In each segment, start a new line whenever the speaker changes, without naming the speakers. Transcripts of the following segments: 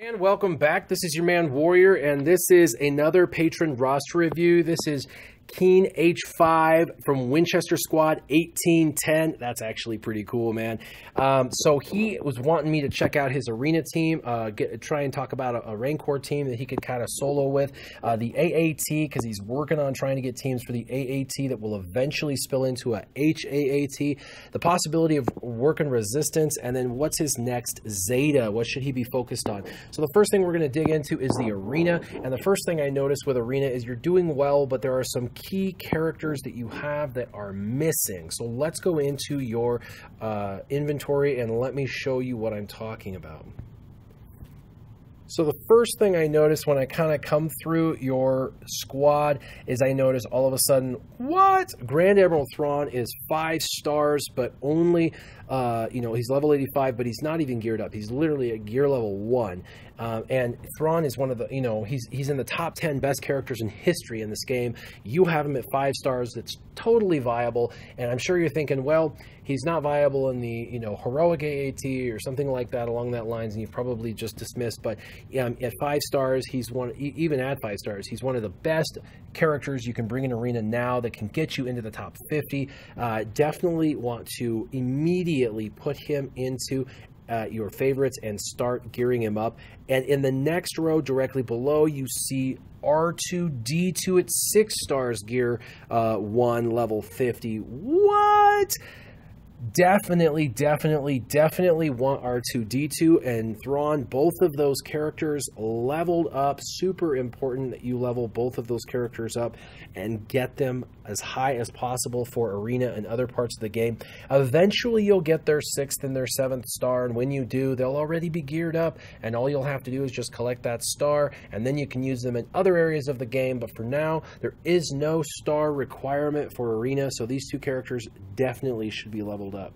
And welcome back. This is your man Warrior, and this is another patron roster review. This is KeenH5 from Winchester Squad 1810. That's actually pretty cool, man. So he was wanting me to check out his arena team, try and talk about a Rancor team that he could kind of solo with. The AAT, because he's working on trying to get teams for the AAT that will eventually spill into a HAAT. The possibility of working Resistance, and then what's his next Zeta? What should he be focused on? So the first thing we're going to dig into is the arena, and the first thing I noticed with arena is you're doing well, but there are some key characters that you have that are missing. So let's go into your inventory and let me show you what I'm talking about. So the first thing I noticed when I kind of come through your squad is I notice all of a sudden, what? Grand Admiral Thrawn is 5 stars, but only, he's level 85, but he's not even geared up. He's literally at gear level 1. And Thrawn is one of the, he's in the top 10 best characters in history in this game. You have him at 5 stars. That's totally viable. And I'm sure you're thinking, well, he's not viable in the, heroic AAT or something like that along that lines, and you've probably just dismissed. But at 5 stars, he's even at 5 stars, he's one of the best characters you can bring in arena now that can get you into the top 50. Definitely want to immediately put him into your favorites and start gearing him up. And in the next row directly below, you see R2-D2 at 6 stars, gear 1, level 50. What? Definitely want R2-D2 and Thrawn. Both of those characters leveled up. Super important that you level both of those characters up and get them as high as possible for arena and other parts of the game. Eventually you'll get their 6th and their 7th star, and when you do, they'll already be geared up, and all you'll have to do is just collect that star, and then you can use them in other areas of the game. But for now, there is no star requirement for arena, so these two characters definitely should be leveled up.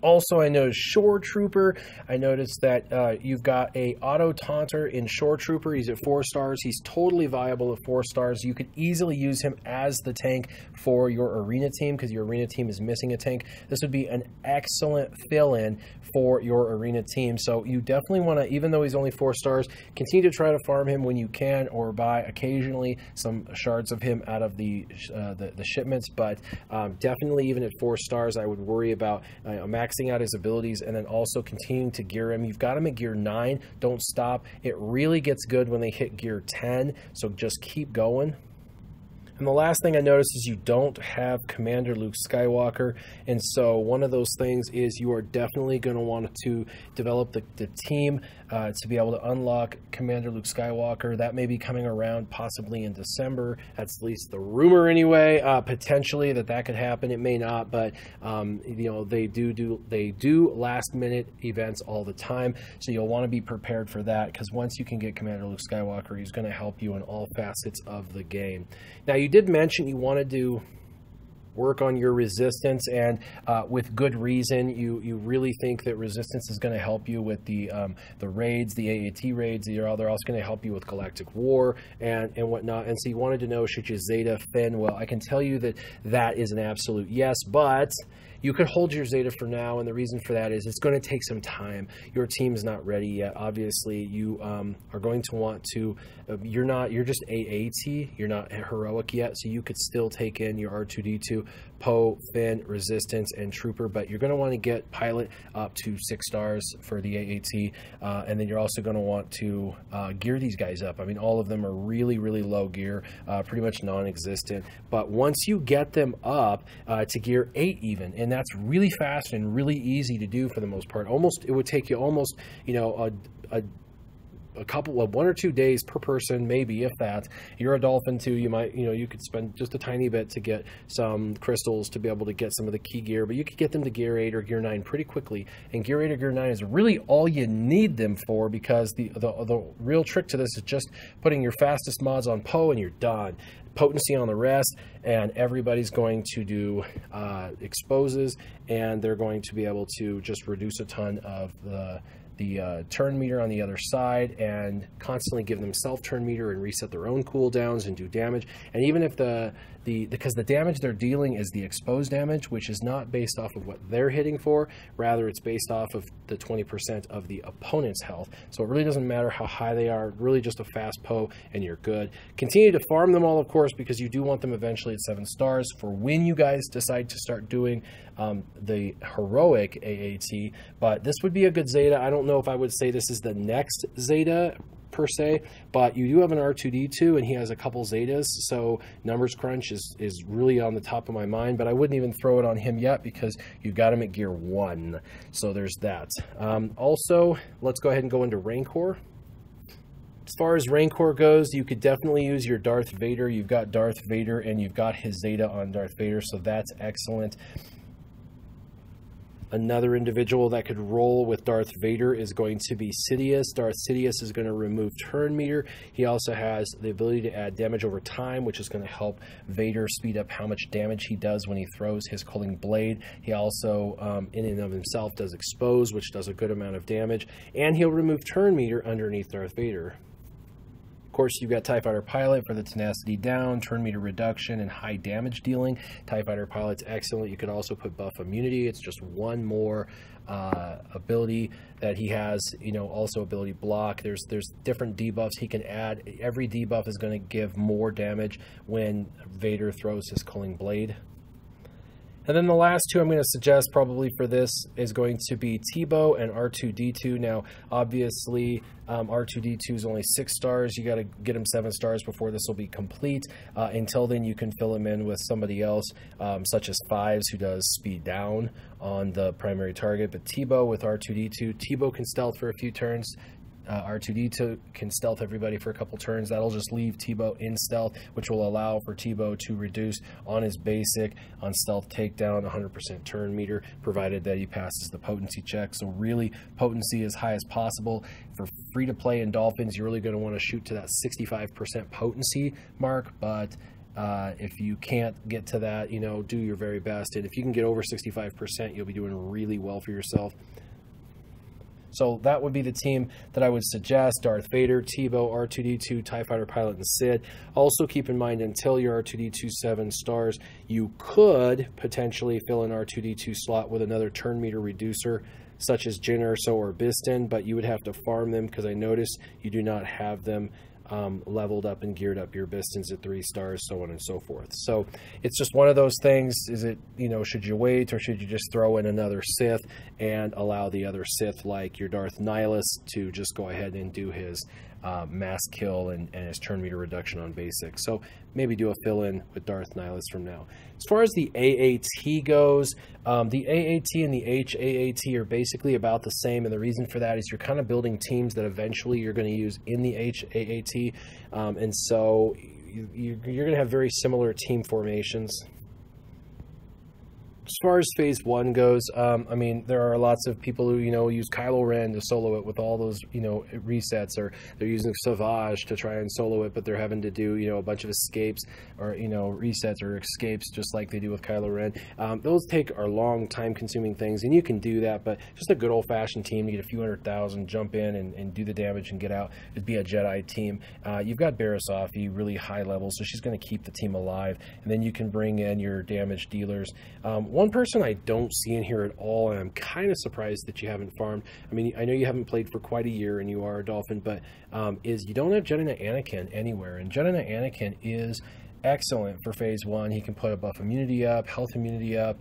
Also, I noticed Shoretrooper. I noticed that you've got a auto taunter in Shoretrooper. He's at 4 stars. He's totally viable at 4 stars. You could easily use him as the tank for your arena team because your arena team is missing a tank. This would be an excellent fill-in for your arena team. So you definitely want to, even though he's only 4 stars, continue to try to farm him when you can, or buy occasionally some shards of him out of the shipments. But definitely, even at 4 stars, I would worry about maxing out his abilities and then also continuing to gear him. You've got him at gear 9. Don't stop. It really gets good when they hit gear 10, so just keep going. And the last thing I noticed is you don't have Commander Luke Skywalker, and so one of those things is you are definitely going to want to develop the team to be able to unlock Commander Luke Skywalker. That may be coming around possibly in December. That's at least the rumor anyway. Potentially that could happen. It may not, but they do last minute events all the time, so you'll want to be prepared for that, because once you can get Commander Luke Skywalker, he's going to help you in all facets of the game. Now, you did mention you want to do work on your resistance, and with good reason. You really think that resistance is going to help you with the raids, the AAT raids. They're also going to help you with Galactic War and whatnot. And so you wanted to know, should you Zeta Finn? Well, I can tell you that is an absolute yes, but you could hold your Zeta for now, and the reason for that is it's going to take some time. Your team is not ready yet. Obviously, you are going to want to. You're just AAT. You're not heroic yet, so you could still take in your R2-D2, Poe, Finn, Resistance, and Trooper. But you're going to want to get Pilot up to 6 stars for the AAT, and then you're also going to want to gear these guys up. I mean, all of them are really low gear, pretty much non-existent. But once you get them up to gear 8 even, and that's really fast and really easy to do for the most part. It would take you almost, a couple of 1 or 2 days per person, maybe, if that. You're a Dolphin too. You might, you could spend just a tiny bit to get some crystals to be able to get some of the key gear, but you could get them to gear 8 or gear 9 pretty quickly. And gear 8 or gear 9 is really all you need them for, because the real trick to this is just putting your fastest mods on Poe and you're done. Potency on the rest, and everybody's going to do exposes, and they're going to be able to just reduce a ton of the turn meter on the other side, and constantly give them self turn meter and reset their own cooldowns and do damage. And even if the because the damage they're dealing is the exposed damage, which is not based off of what they're hitting for. Rather, it's based off of the 20% of the opponent's health. So it really doesn't matter how high they are, really just a fast PO and you're good. Continue to farm them all, of course, because you do want them eventually at 7 stars for when you guys decide to start doing the heroic AAT. But this would be a good Zeta. I don't know if I would say this is the next Zeta per se, but you do have an R2-D2 and he has a couple Zetas, so numbers crunch is really on the top of my mind, but I wouldn't even throw it on him yet because you've got him at gear 1, so there's that. Also, let's go ahead and go into Rancor. As far as Rancor goes, you could definitely use your Darth Vader. You've got Darth Vader and you've got his Zeta on Darth Vader, so that's excellent. Another individual that could roll with Darth Vader is going to be Sidious. Darth Sidious is going to remove turn meter. He also has the ability to add damage over time, which is going to help Vader speed up how much damage he does when he throws his culling blade. He also, in and of himself, does expose, which does a good amount of damage. And he'll remove turn meter underneath Darth Vader. Of course, you've got TIE Fighter Pilot for the tenacity down, turn meter reduction, and high damage dealing. TIE Fighter Pilot's excellent. You could also put buff immunity. It's just one more ability that he has, you know, also ability block. There's different debuffs he can add. Every debuff is going to give more damage when Vader throws his culling blade. And then the last two I'm going to suggest probably for this is going to be Teebo and R2-D2. Now, obviously, R2-D2 is only 6 stars. You got to get him 7 stars before this will be complete. Until then, you can fill him in with somebody else, such as Fives, who does speed down on the primary target. But Teebo with R2-D2, Teebo can stealth for a few turns. R2-D2 can stealth everybody for a couple turns. That'll just leave Teebo in stealth, which will allow for Teebo to reduce on his basic on stealth takedown 100% turn meter, provided that he passes the potency check. So really, potency as high as possible. For free-to-play in Dolphins, you're really going to want to shoot to that 65% potency mark, but if you can't get to that, you know, do your very best. And if you can get over 65%, you'll be doing really well for yourself. So that would be the team that I would suggest: Darth Vader, Teebo, R2-D2, TIE Fighter Pilot, and Sid. Also keep in mind, until your R2-D2 7 stars, you could potentially fill an R2-D2 slot with another turn meter reducer, such as Jyn Erso or Biston, but you would have to farm them because I noticed you do not have them leveled up and geared up. Your Bistons at 3 stars, so on and so forth. So it's just one of those things. Is it, you know, should you wait or should you just throw in another Sith and allow the other Sith, like your Darth Nihilus, to just go ahead and do his mass kill and his turn meter reduction on basic? So maybe do a fill-in with Darth Nihilus from now. As far as the AAT goes, the AAT and the HAAT are basically about the same, and the reason for that is you're kind of building teams that eventually you're going to use in the HAAT, and so you're going to have very similar team formations. As far as phase 1 goes, I mean, there are lots of people who, you know, use Kylo Ren to solo it with all those, you know, resets, or they're using Savage to try and solo it, but they're having to do, you know, a bunch of escapes or, you know, resets or escapes just like they do with Kylo Ren. Those are long, time-consuming things, and you can do that, but just a good old-fashioned team to get a few 100,000, jump in and do the damage and get out, it'd be a Jedi team. You've got Barasafi, really high level, so she's going to keep the team alive, and then you can bring in your damage dealers. One person I don't see in here at all, and I'm kind of surprised that you haven't farmed. I mean, I know you haven't played for quite a year and you are a Dolphin, but is you don't have Jedi Knight Anakin anywhere. And Jedi Knight Anakin is excellent for phase 1. He can put a buff immunity up, health immunity up.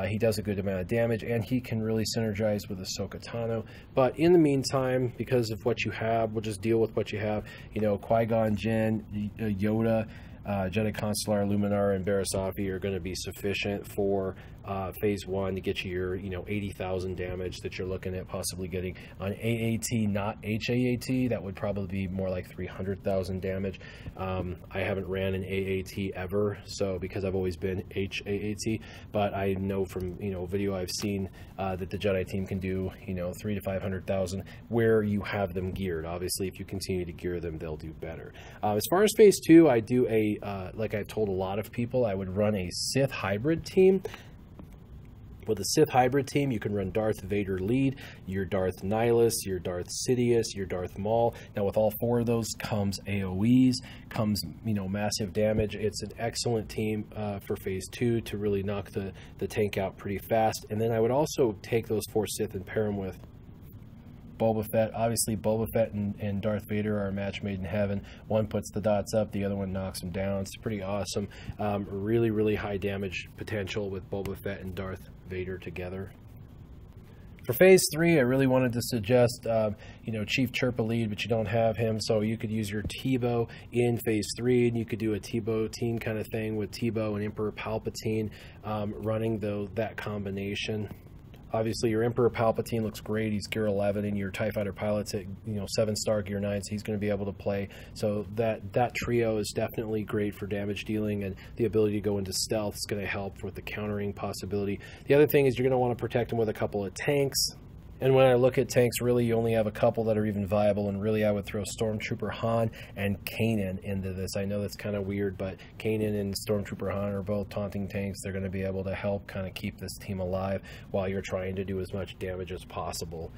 He does a good amount of damage, and he can really synergize with Ahsoka Tano. But in the meantime, because of what you have, we'll just deal with what you have. You know, Qui-Gon Jinn, Yoda, Jedi Consular, Luminar, and Barasafi are going to be sufficient for phase 1 to get you your, you know, 80,000 damage that you're looking at possibly getting on AAT, not HAAT. That would probably be more like 300,000 damage. I haven't ran an AAT ever, so because I've always been HAAT, but I know from, you know, video I've seen that the Jedi team can do, you know, 300,000 to 500,000 where you have them geared. Obviously, if you continue to gear them, they'll do better. As far as phase 2, I do like I've told a lot of people, I would run a Sith hybrid team. With a Sith hybrid team, you can run Darth Vader lead, your Darth Nihilus, your Darth Sidious, your Darth Maul. Now, with all 4 of those comes AoEs, comes, you know, massive damage. It's an excellent team for Phase 2 to really knock the tank out pretty fast. And then I would also take those 4 Sith and pair them with Boba Fett. Obviously, Boba Fett and Darth Vader are a match made in heaven. One puts the dots up, the other one knocks them down. It's pretty awesome. Really, really high damage potential with Boba Fett and Darth Vader together. For Phase 3, I really wanted to suggest, you know, Chief Chirpa lead, but you don't have him, so you could use your Teebo in Phase 3, and you could do a Teebo team kind of thing with Teebo and Emperor Palpatine running that combination. Obviously, your Emperor Palpatine looks great. He's Gear 11, and your TIE Fighter pilot's at, you know, 7-star Gear 9, so he's going to be able to play. So that trio is definitely great for damage dealing, and the ability to go into stealth is going to help with the countering possibility. The other thing is you're going to want to protect him with a couple of tanks. And when I look at tanks, really you only have a couple that are even viable, and really I would throw Stormtrooper Han and Kanan into this. I know that's kind of weird, but Kanan and Stormtrooper Han are both taunting tanks. They're going to be able to help kind of keep this team alive while you're trying to do as much damage as possible.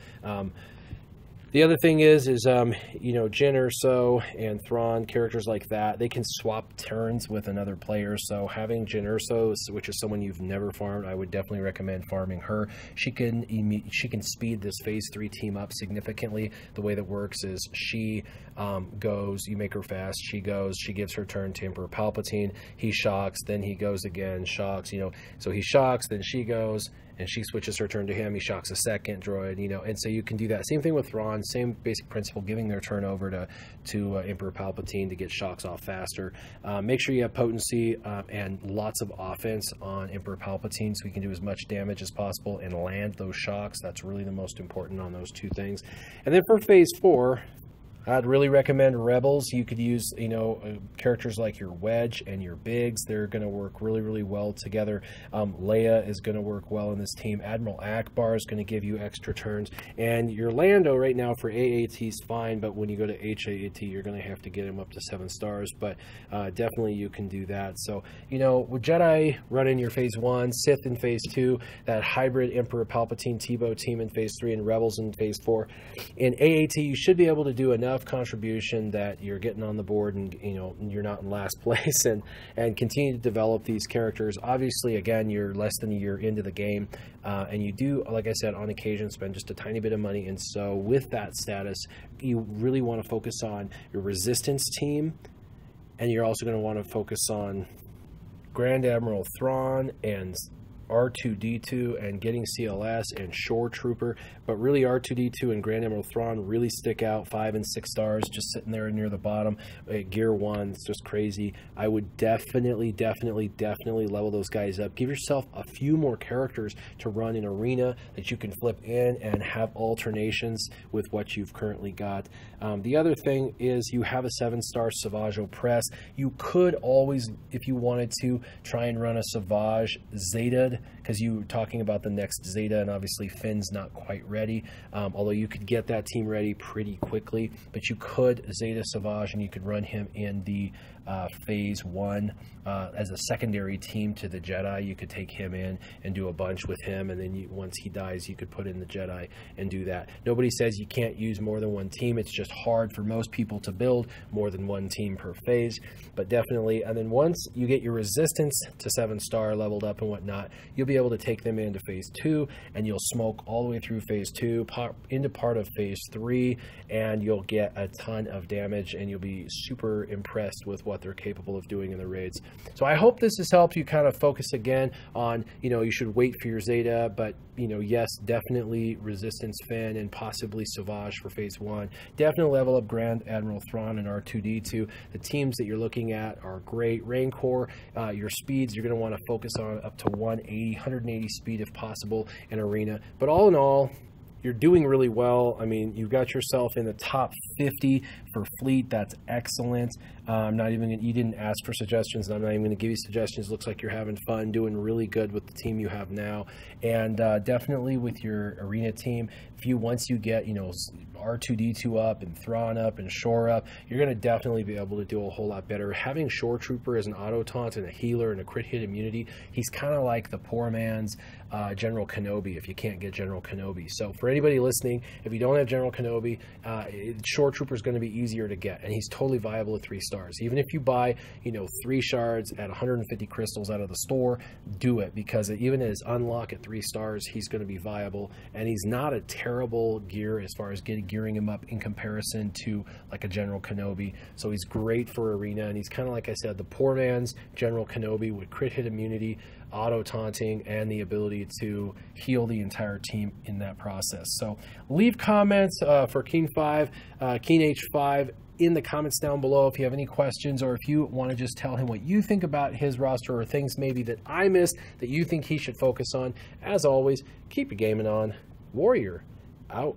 The other thing is you know, Jyn Erso and Thrawn, characters like that, they can swap turns with another player. So having Jyn Erso, which is someone you've never farmed, I would definitely recommend farming her. She can speed this Phase 3 team up significantly. The way that works is she goes, you make her fast, she goes, she gives her turn to Emperor Palpatine, he shocks, then he goes again, shocks, you know, so he shocks, then she goes, and she switches her turn to him, he shocks a second droid, you know, and so you can do that. Same thing with Thrawn, same basic principle, giving their turn over to Emperor Palpatine to get shocks off faster. Make sure you have potency and lots of offense on Emperor Palpatine so he can do as much damage as possible and land those shocks. That's really the most important on those 2 things. And then for Phase 4, I'd really recommend Rebels. You could use, you know, characters like your Wedge and your Biggs. They're going to work really, really well together. Leia is going to work well in this team. Admiral Akbar is going to give you extra turns. And your Lando right now for AAT is fine, but when you go to HAAT, you're going to have to get him up to 7 stars. But definitely you can do that. So, you know, with Jedi running your Phase 1, Sith in Phase 2, that hybrid Emperor Palpatine Teebo team in Phase 3, and Rebels in Phase 4. In AAT, you should be able to do enough contribution that you're getting on the board and, you know, you're not in last place, and continue to develop these characters. Obviously, again, you're less than a year into the game, and you do, like I said, on occasion spend just a tiny bit of money. And so with that status, you really want to focus on your Resistance team, and you're also going to want to focus on Grand Admiral Thrawn and R2-D2 and getting CLS and Shoretrooper, but really R2-D2 and Grand Admiral Thrawn really stick out, 5 and 6 stars, just sitting there near the bottom. Gear 1, it's just crazy. I would definitely level those guys up. Give yourself a few more characters to run in Arena that you can flip in and have alternations with what you've currently got. The other thing is you have a 7-star Savage Opress. You could always, if you wanted to, try and run a Savage Zeta, because you were talking about the next Zeta, and obviously Finn's not quite ready, although you could get that team ready pretty quickly. But you could Zeta Savage, and you could run him in the Phase 1 as a secondary team to the Jedi. You could take him in and do a bunch with him, and then once he dies, you could put in the Jedi and do that. Nobody says you can't use more than one team. It's just hard for most people to build more than one team per phase, but definitely. And then once you get your Resistance to 7-star leveled up and whatnot, you'll be able to take them into Phase 2, and you'll smoke all the way through Phase 2, into part of Phase 3, and you'll get a ton of damage, and you'll be super impressed with what they're capable of doing in the raids. So I hope this has helped you kind of focus again on, you know, you should wait for your Zeta, but, you know, yes, definitely Resistance Finn and possibly Savage for Phase 1. Definitely level up Grand Admiral Thrawn and R2-D2. The teams that you're looking at are great. Rancor, your speeds, you're going to want to focus on up to 180 speed if possible in Arena. But all in all, you're doing really well. I mean, you've got yourself in the top 50 for fleet. That's excellent. I'm not even gonna, you didn't ask for suggestions, and I'm not even going to give you suggestions. Looks like you're having fun, doing really good with the team you have now, and definitely with your arena team. Once you get, you know, R2D2 up and Thrawn up and Shore up, you're going to definitely be able to do a whole lot better. Having Shoretrooper as an auto taunt and a healer and a crit hit immunity, he's kind of like the poor man's General Kenobi if you can't get General Kenobi. So for anybody listening, if you don't have General Kenobi, Shoretrooper is going to be easier to get, and he's totally viable at 3 stars. Even if you buy, you know, 3 shards at 150 crystals out of the store, do it, because even at his unlock at 3 stars, he's going to be viable, and he's not a terrible gear as far as gearing him up in comparison to like a General Kenobi. So he's great for arena, and he's kind of, like I said, the poor man's General Kenobi with crit hit immunity, auto taunting, and the ability to heal the entire team in that process. So leave comments for KeenH5, KeenH5 in the comments down below if you have any questions, or if you want to just tell him what you think about his roster, or things maybe that I missed that you think he should focus on. As always, keep your gaming on. Warrior out.